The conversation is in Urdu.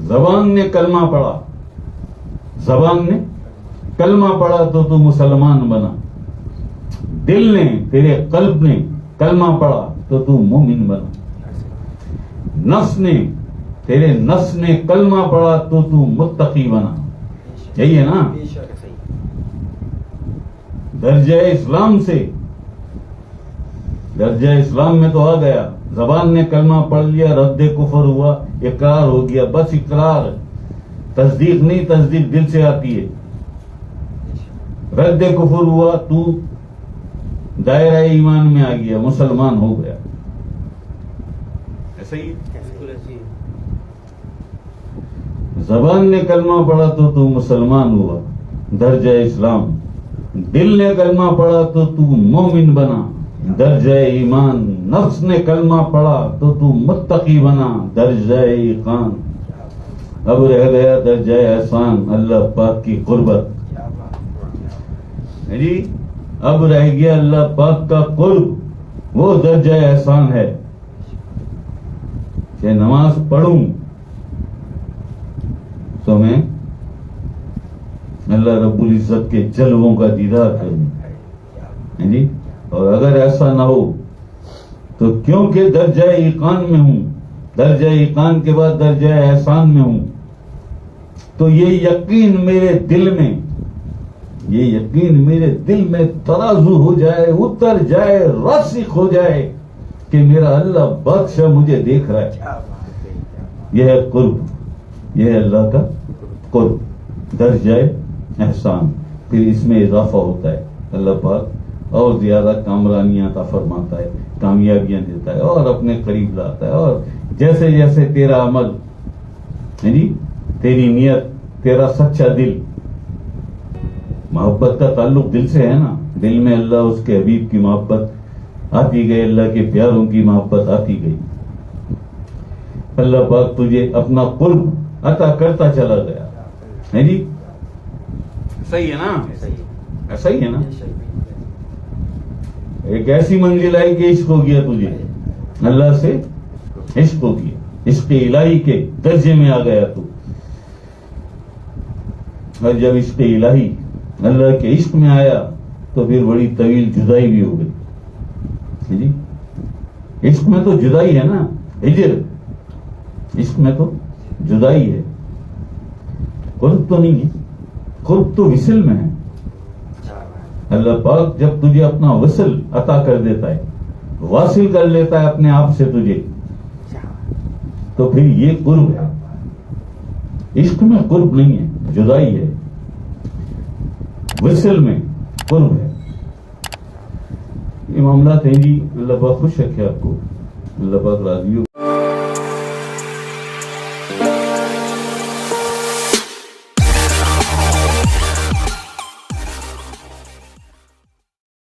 زبان نے کلمہ پڑھا، زبان نے کلمہ پڑھا تو مسلمان بنا، دل نے، تیرے قلب نے کلمہ پڑھا تو مومن بنا، نفس نے، تیرے نفس نے کلمہ پڑھا تو متقی بنا. یہی ہے نا درجہ اسلام سے. درجہ اسلام میں تو آ گیا، زبان نے کلمہ پڑھ لیا، رد کفر ہوا، اقرار ہو گیا، بس اقرار، تصدیق نہیں، تصدیق دل سے آتی ہے. رد کفر ہوا تو دائرہ ایمان میں آ گیا، مسلمان ہو گیا. ایسا ہی زبان نے کلمہ پڑھا تو مسلمان ہوا، درجہ اسلام. دل نے کلمہ پڑھا تو مومن بنا، درجہ ایمان. نفس نے کلمہ پڑھا تو متقی بنا، درجہ ایقان. اب رہ گیا درجہ احسان، اللہ پاک کی قربت. جی اب رہ گیا اللہ پاک کا قرب، وہ درجہ احسان ہے کہ نماز پڑھوں تو میں اللہ رب العزت کے جلووں کا دیدار کروں. جی اور اگر ایسا نہ ہو تو کیونکہ درجہ ایقان میں ہوں، درجہ ایقان کے بعد درجہ احسان میں ہوں، تو یہ یقین میرے دل میں، یہ یقین میرے دل میں ترازو ہو جائے، اتر جائے، راسخ ہو جائے کہ میرا اللہ بادشاہ مجھے دیکھ رہا ہے. یہ ہے قرب، یہ ہے اللہ کا قرب، درجہ احسان. پھر اس میں اضافہ ہوتا ہے، اللہ پاک اور زیادہ کامرانیاں عطا فرماتا ہے، کامیابیاں دیتا ہے اور اپنے قریب لاتا ہے. اور جیسے جیسے تیرا عمل، یعنی تیری نیت، تیرا سچا دل، محبت کا تعلق دل سے ہے نا، دل میں اللہ اس کے حبیب کی محبت آتی گئی، اللہ کے پیاروں کی محبت آتی گئی. اللہ پاک تجھے اپنا قرب عطا کرتا چلا گیا. ہے جی صحیح ہے نا، ایسا ہی ہے نا. ایک ایسی منزل آئی کہ عشق ہو گیا تجھے، اللہ سے عشق ہو گیا، عشق الہی کے درجے میں آ گیا تو. اور جب عشق الہی اللہ کے عشق میں آیا تو پھر بڑی طویل جدائی بھی ہو گئی. جی عشق میں تو جدائی ہے نا، ہجر، عشق میں تو جدائی ہے، قرب تو نہیں ہے. قرب تو وصل میں ہے. اللہ پاک جب تجھے اپنا وصل عطا کر دیتا ہے، واصل کر لیتا ہے اپنے آپ سے تجھے، تو پھر یہ قرب ہے. عشق میں قرب نہیں ہے، جدائی ہے. وصل میں قرب ہے. یہ معاملات ہیں جی. اللہ پاک خوش رکھے آپ کو، اللہ پاک راضی ہو.